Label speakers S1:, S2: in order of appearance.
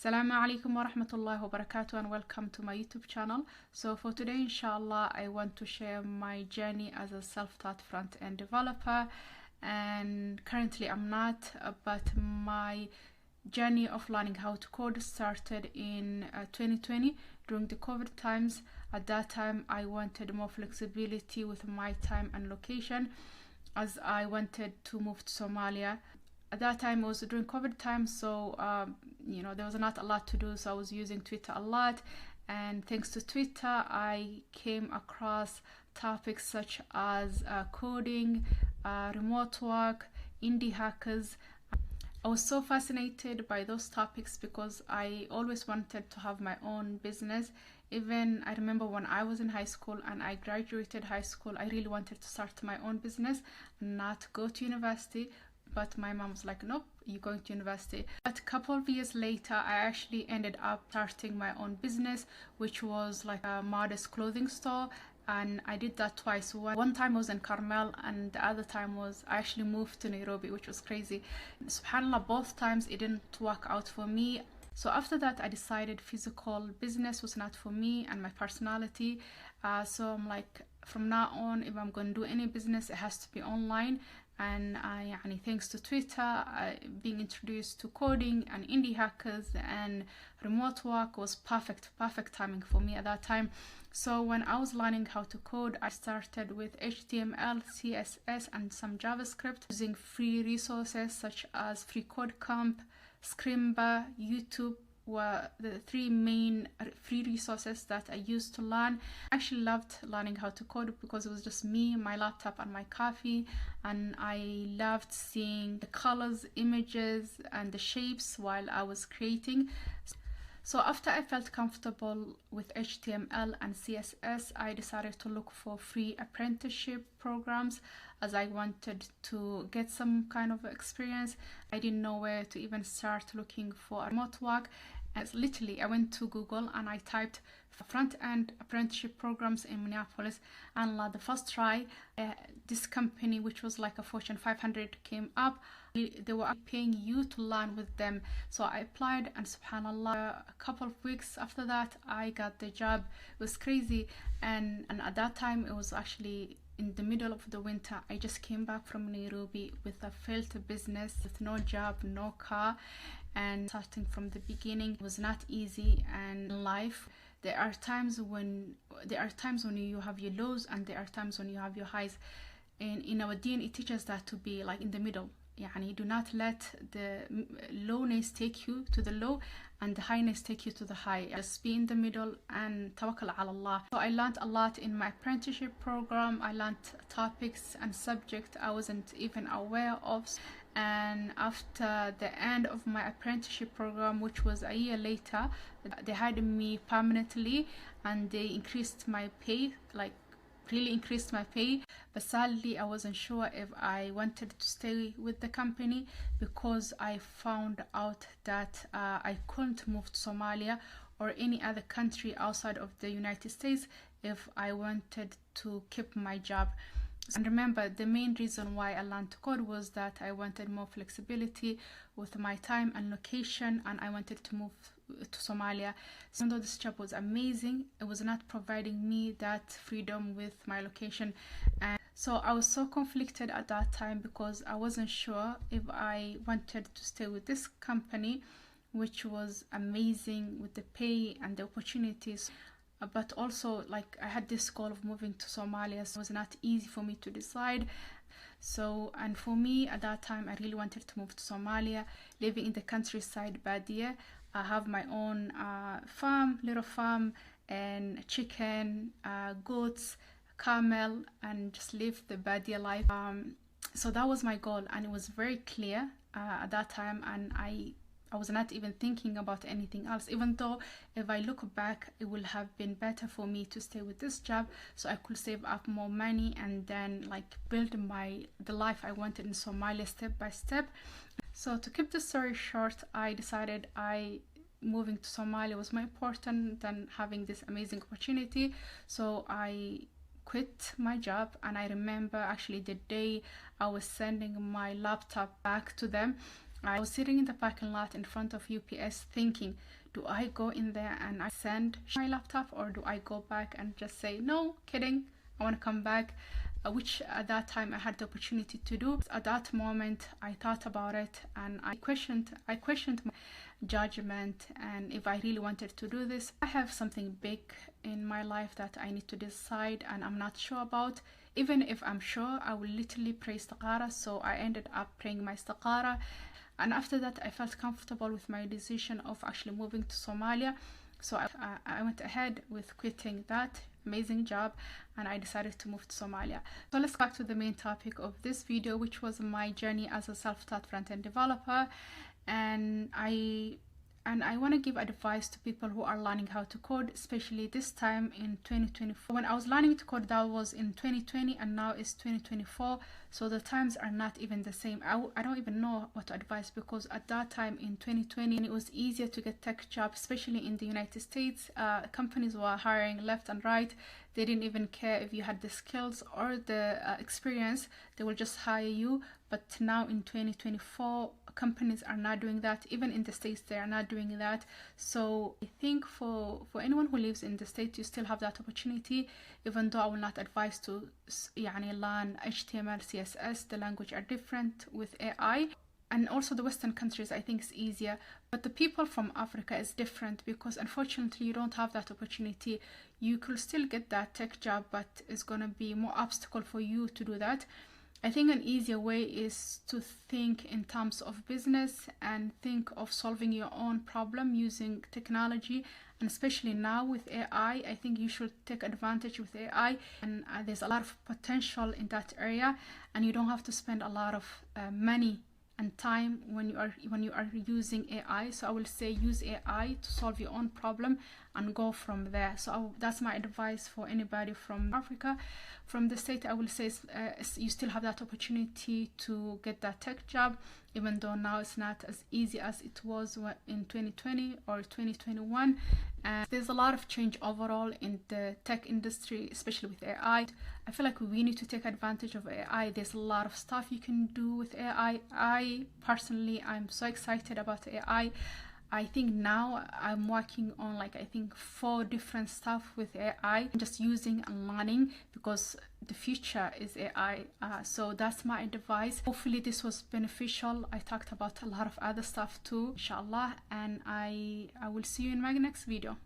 S1: Assalamu alaikum wa rahmatullahi wa barakatuh, and welcome to my YouTube channel. So for today, inshallah, I want to share my journey as a self-taught front-end developer. And currently I'm not, but my journey of learning how to code started in 2020 during the COVID times. At that time I wanted more flexibility with my time and location, as I wanted to move to Somalia. At that time it was during COVID time, so there was not a lot to do, so I was using Twitter a lot, and thanks to Twitter I came across topics such as coding, remote work, indie hackers. I was so fascinated by those topics because I always wanted to have my own business. Even I remember when I was in high school and I graduated high school, I really wanted to start my own business and not go to university. But my mom was like, nope, you're going to university. But a couple of years later, I actually ended up starting my own business, which was like a modest clothing store. And I did that twice. One time was in Carmel, and the other time was I actually moved to Nairobi, which was crazy. SubhanAllah, both times it didn't work out for me. So after that, I decided physical business was not for me and my personality. So I'm like, from now on, if I'm going to do any business, it has to be online. And thanks to Twitter, being introduced to coding and indie hackers and remote work was perfect timing for me at that time. So when I was learning how to code, I started with HTML, CSS, and some JavaScript, using free resources such as Free Code Camp, Scrimba, YouTube were the three main free resources that I used to learn. I actually loved learning how to code because it was just me, my laptop, and my coffee, and I loved seeing the colors, images, and the shapes while I was creating. So after I felt comfortable with HTML and CSS, I decided to look for free apprenticeship programs, as I wanted to get some kind of experience. I didn't know where to even start looking for remote work. And literally, I went to Google and I typed front-end apprenticeship programs in Minneapolis, and the first try, this company, which was like a Fortune 500, came up. They were paying you to learn with them. So I applied, and subhanallah, a couple of weeks after that I got the job. It was crazy. And at that time it was actually in the middle of the winter. I just came back from Nairobi with a failed business, with no job, no car, and starting from the beginning was not easy. And in life there are times when you have your lows, and there are times when you have your highs. And in our deen it teaches that to be like in the middle. Do not let the lowness take you to the low and the highness take you to the high. Just be in the middle and tawakkal ala Allah. So I learned a lot in my apprenticeship program. I learned topics and subjects I wasn't even aware of. And after the end of my apprenticeship program, which was a year later, they hired me permanently, and they increased my pay, like really increased my pay. But sadly I wasn't sure if I wanted to stay with the company, because I found out that I couldn't move to Somalia or any other country outside of the United States if I wanted to keep my job. And remember, the main reason why I learned to code was that I wanted more flexibility with my time and location, and I wanted to move to Somalia. So even though this job was amazing, it was not providing me that freedom with my location. And so I was so conflicted at that time, because I wasn't sure if I wanted to stay with this company, which was amazing with the pay and the opportunities, but also like I had this goal of moving to Somalia, so it was not easy for me to decide. So, and for me at that time, I really wanted to move to Somalia, living in the countryside, Badia. I have my own little farm, and chicken, goats, camel, and just live the Badia life. So that was my goal, and it was very clear at that time, and I was not even thinking about anything else, even though if I look back it would have been better for me to stay with this job, so I could save up more money and then like build the life I wanted in Somalia step by step. So to keep the story short, I decided moving to Somalia was more important than having this amazing opportunity. So I quit my job, and I remember actually the day I was sending my laptop back to them, I was sitting in the parking lot in front of UPS thinking, do I go in there and I send my laptop, or do I go back and just say, no, kidding, I want to come back, which at that time I had the opportunity to do. At that moment I thought about it and I questioned my judgment and if I really wanted to do this. I have something big in my life that I need to decide and I'm not sure about. Even if I'm sure, I will literally pray istikhara. So I ended up praying my istikhara, and after that I felt comfortable with my decision of actually moving to Somalia. So I went ahead with quitting that amazing job and I decided to move to Somalia. So let's go back to the main topic of this video, which was my journey as a self-taught front-end developer. And I want to give advice to people who are learning how to code, especially this time in 2024. When I was learning to code, that was in 2020 and now it's 2024, so the times are not even the same. I don't even know what to advise, because at that time in 2020 it was easier to get tech jobs, especially in the United States. Companies were hiring left and right. They didn't even care if you had the skills or the experience, they will just hire you. But now in 2024, companies are not doing that. Even in the States, they are not doing that. So I think for anyone who lives in the States, you still have that opportunity, even though I will not advise to learn HTML, CSS. The language are different with AI. And also the Western countries, I think it's easier. But the people from Africa is different, because unfortunately you don't have that opportunity. You could still get that tech job, but it's going to be more obstacle for you to do that. I think an easier way is to think in terms of business and think of solving your own problem using technology. And especially now with AI, I think you should take advantage with AI. And there's a lot of potential in that area, and you don't have to spend a lot of money and time when you are using AI. So I will say use AI to solve your own problem and go from there. So that's my advice for anybody from Africa. From the state, I will say you still have that opportunity to get that tech job, even though now it's not as easy as it was in 2020 or 2021. And there's a lot of change overall in the tech industry, especially with AI. I feel like we need to take advantage of AI. There's a lot of stuff you can do with AI. I personally, I'm so excited about AI. I think now I'm working on I think 4 different stuff with AI, just using and learning, because the future is AI. So that's my advice. Hopefully this was beneficial. I talked about a lot of other stuff too, inshallah, and I will see you in my next video.